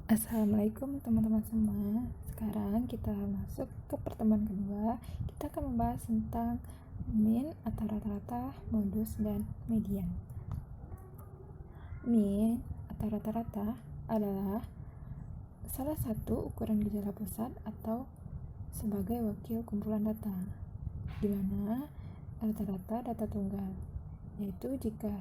Assalamualaikum teman-teman semua. Sekarang kita masuk ke pertemuan kedua. Kita akan membahas tentang mean atau rata-rata, modus, dan median. Mean atau rata-rata adalah salah satu ukuran gejala pusat atau sebagai wakil kumpulan data, di mana rata-rata data tunggal, yaitu jika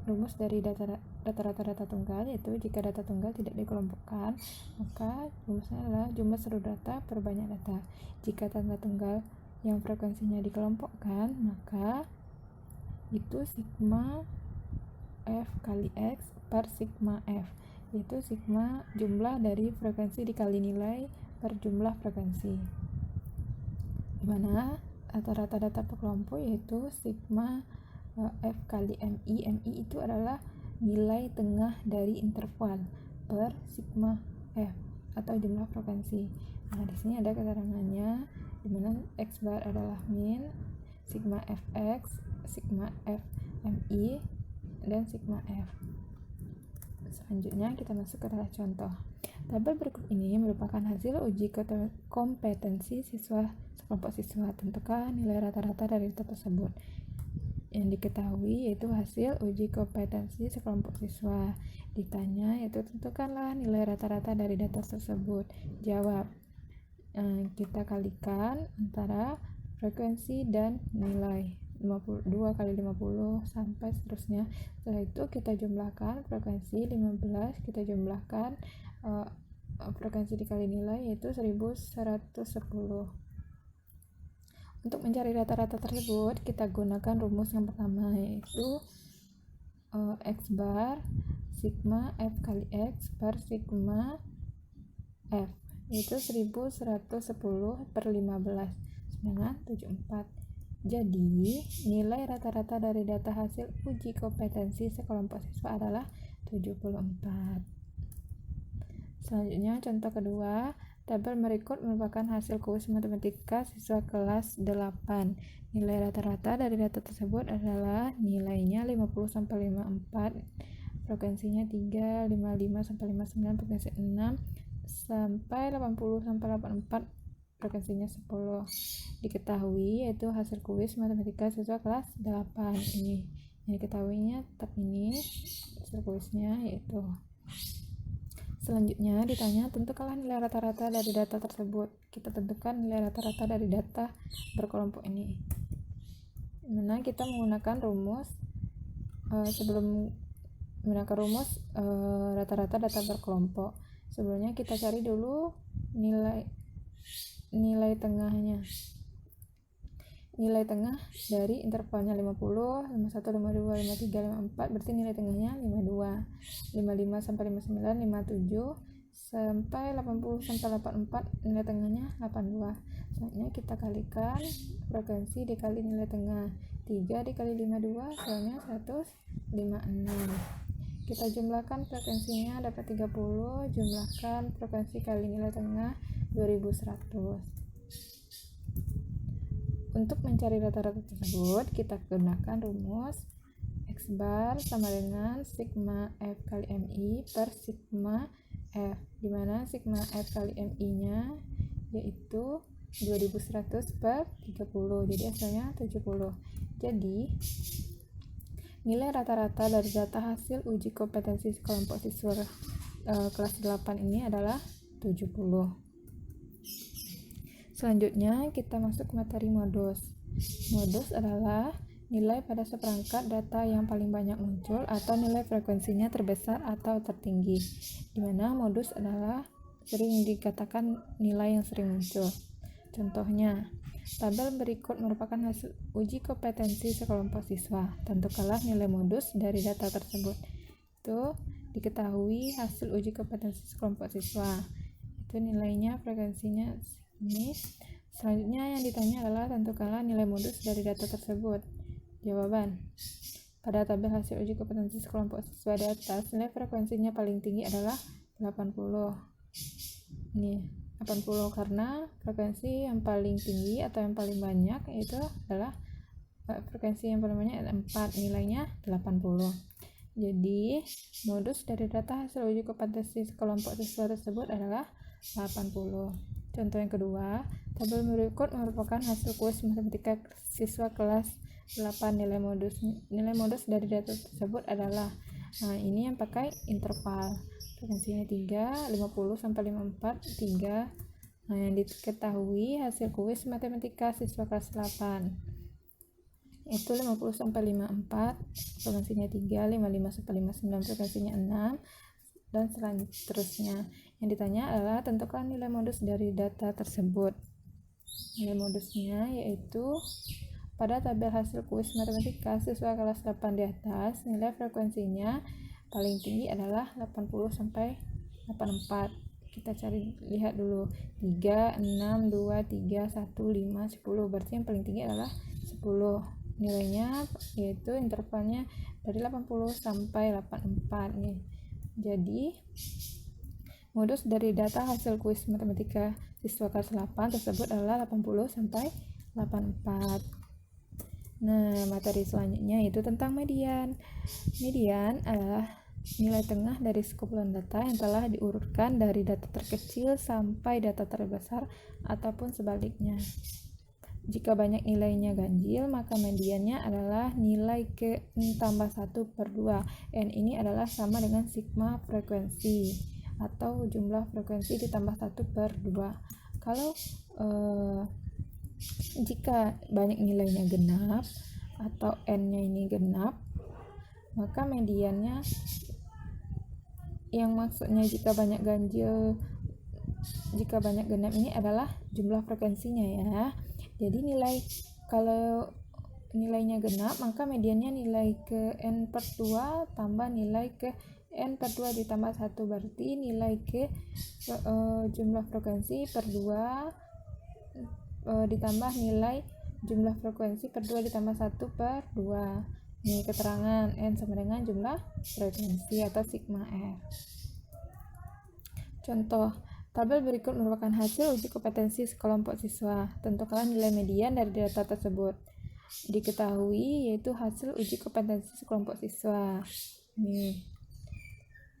rumus dari rata-rata data tunggal, yaitu jika data tunggal tidak dikelompokkan, maka rumusnya adalah jumlah seluruh data per banyak data. Jika data tunggal yang frekuensinya dikelompokkan, maka itu sigma F kali X per sigma F, yaitu sigma jumlah dari frekuensi dikali nilai per jumlah frekuensi, dimana rata-rata data per kelompok yaitu sigma F kali MI. MI itu adalah nilai tengah dari interval per sigma F atau jumlah frekuensi. Nah, di sini ada keterangannya, di mana X bar adalah mean, sigma Fx, sigma Fmi, dan sigma F. Selanjutnya kita masuk ke contoh. Tabel berikut ini merupakan hasil uji kompetensi sekelompok siswa. Tentukan nilai rata-rata dari data tersebut. Yang diketahui yaitu hasil uji kompetensi sekelompok siswa. Ditanya yaitu tentukanlah nilai rata-rata dari data tersebut. Jawab. Kita kalikan antara frekuensi dan nilai 52 kali 50 sampai seterusnya. Setelah itu kita jumlahkan frekuensi 15, kita jumlahkan frekuensi dikali nilai yaitu 1110. Untuk mencari rata-rata tersebut, kita gunakan rumus yang pertama, yaitu X bar sigma F kali X per sigma F, yaitu 1110 per 15, dengan 74. Jadi, nilai rata-rata dari data hasil uji kompetensi sekelompok siswa adalah 74. Selanjutnya, contoh kedua. Tabel berikut merupakan hasil kuis matematika siswa kelas 8. Nilai rata-rata dari data tersebut adalah nilainya 50-54, frekuensinya 3, 55-59, frekuensi 6, sampai 80-84, frekuensinya 10. Diketahui yaitu hasil kuis matematika siswa kelas 8. Ini yang diketahuinya tetap ini hasil kuisnya yaitu. Selanjutnya ditanya tentukanlah nilai rata-rata dari data tersebut. Kita tentukan nilai rata-rata dari data berkelompok ini, dimana kita menggunakan rumus sebelum menggunakan rumus rata-rata data berkelompok. Sebelumnya kita cari dulu nilai tengahnya. Nilai tengah dari intervalnya 50, 51, 52, 53, 54, berarti nilai tengahnya 52. 55 sampai 59, 57 sampai 80 sampai 84, nilai tengahnya 82. Selanjutnya kita kalikan frekuensi dikali nilai tengah. 3 dikali 52 soalnya 156. Kita jumlahkan frekuensinya dapat 30, jumlahkan frekuensi kali nilai tengah 2100. Untuk mencari rata-rata tersebut, kita gunakan rumus X bar sama dengan sigma F kali MI per sigma F, dimana sigma F kali MI nya yaitu 2100 per 30, jadi hasilnya 70. Jadi nilai rata-rata dari data hasil uji kompetensi kelompok siswa kelas 8 ini adalah 70. Selanjutnya kita masuk ke materi modus. Modus adalah nilai pada seperangkat data yang paling banyak muncul atau nilai frekuensinya terbesar atau tertinggi, dimana modus adalah sering dikatakan nilai yang sering muncul. Contohnya, tabel berikut merupakan hasil uji kompetensi sekelompok siswa. Tentukanlah nilai modus dari data tersebut. Itu diketahui hasil uji kompetensi sekelompok siswa. Itu nilainya, frekuensinya ini. Selanjutnya yang ditanya adalah tentukanlah nilai modus dari data tersebut. Jawaban. Pada tabel hasil uji kompetensi sekelompok siswa di atas, nilai frekuensinya paling tinggi adalah 80. Ini 80 karena frekuensi yang paling tinggi atau yang paling banyak itu adalah frekuensi yang paling banyak 4, nilainya 80. Jadi, modus dari data hasil uji kompetensi kelompok siswa tersebut adalah 80. Contoh yang kedua, tabel berikut merupakan hasil kuis matematika siswa kelas 8. Nilai modus dari data tersebut adalah, ini yang pakai interval. Frekuensinya 3, 50 sampai 54, 3. Yang diketahui hasil kuis matematika siswa kelas 8 itu 50 sampai 54, frekuensinya 3, 55 sampai 59, frekuensinya 6, dan seterusnya. Yang ditanya adalah tentukan nilai modus dari data tersebut. Nilai modusnya yaitu pada tabel hasil kuis matematika siswa kelas 8 di atas, nilai frekuensinya paling tinggi adalah 80 sampai 84. Kita lihat dulu. 3, 6, 2, 3, 1, 5, 10. Berarti yang paling tinggi adalah 10. Nilainya yaitu intervalnya dari 80 sampai 84 nih. Jadi modus dari data hasil kuis matematika siswa kelas 8 tersebut adalah 80 sampai 84. Nah, materi selanjutnya yaitu tentang median. Median adalah nilai tengah dari sekumpulan data yang telah diurutkan dari data terkecil sampai data terbesar ataupun sebaliknya. Jika banyak nilainya ganjil, maka mediannya adalah nilai ke N tambah 1 per 2. N ini adalah sama dengan sigma frekuensi atau jumlah frekuensi ditambah 1 per 2. Kalau jika banyak nilainya genap atau N-nya ini genap, maka mediannya, yang maksudnya jika banyak genap ini adalah jumlah frekuensinya ya. Jadi kalau nilainya genap, maka mediannya nilai ke N per 2 tambah nilai ke N per 2 ditambah 1. Berarti nilai ke jumlah frekuensi per 2 ditambah nilai jumlah frekuensi per 2 ditambah 1 per 2. Ini keterangan N sama dengan jumlah frekuensi atau sigma R. Contoh, tabel berikut merupakan hasil uji kompetensi sekelompok siswa. Tentukanlah nilai median dari data tersebut. Diketahui yaitu hasil uji kompetensi sekelompok siswa. Ini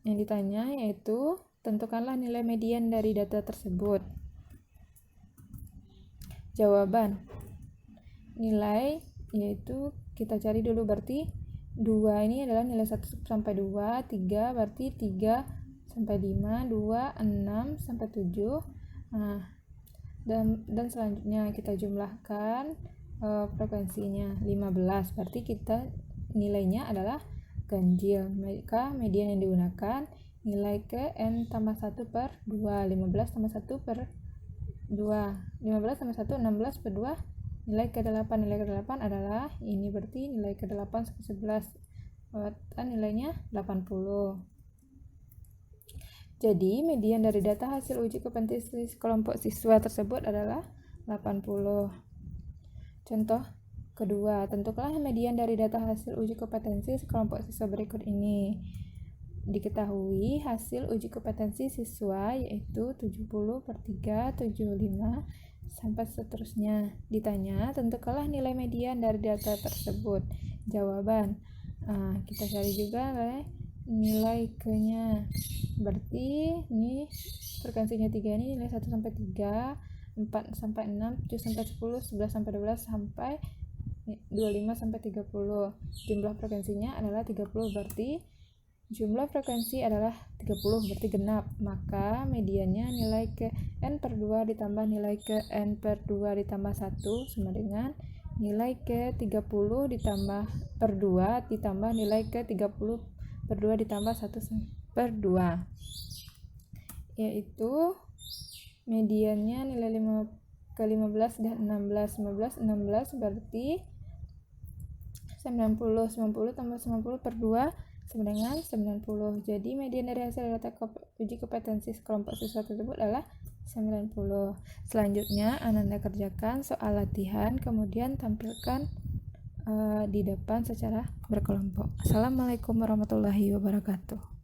yang ditanya yaitu tentukanlah nilai median dari data tersebut. Jawaban nilai yaitu kita cari dulu, berarti 2 ini adalah nilai 1 sampai 2, 3 berarti 3 sampai 5, 2, 6 sampai 7. Nah, dan selanjutnya kita jumlahkan frekuensinya 15, berarti kita nilainya adalah ganjil. Maka median yang digunakan nilai ke N tambah 1 per 2, 15 tambah 1 per 2, 15 tambah 1, 16 per 2, nilai ke 8. Nilai ke 8 adalah ini, berarti nilai ke 8 sampai 11, nilainya 80. Jadi, median dari data hasil uji kompetensi kelompok siswa tersebut adalah 80. Contoh kedua, tentukanlah median dari data hasil uji kompetensi kelompok siswa berikut ini. Diketahui hasil uji kompetensi siswa yaitu 70 per 3, 75, sampai seterusnya. Ditanya, tentukanlah nilai median dari data tersebut. Jawaban, kita cari juga nilai ke-nya. Berarti ini frekuensinya 3 ini nilai 1 sampai 3, 4 sampai 6, 7 sampai 10, 11 sampai 12 sampai 25 sampai 30. Jumlah frekuensinya adalah 30, berarti jumlah frekuensi adalah 30, berarti genap. Maka mediannya nilai ke N per 2 ditambah nilai ke N per 2 ditambah 1 sama dengan nilai ke 30 ditambah per 2 ditambah nilai ke 30 per 2 ditambah 1 per 2, yaitu mediannya nilai 5 ke 15 dan 16 berarti 90 tambah 90 per 2 sama dengan 90. Jadi median dari hasil data uji kompetensi kelompok siswa tersebut adalah 90. Selanjutnya Ananda kerjakan soal latihan, kemudian tampilkan di depan secara berkelompok. Assalamualaikum warahmatullahi wabarakatuh.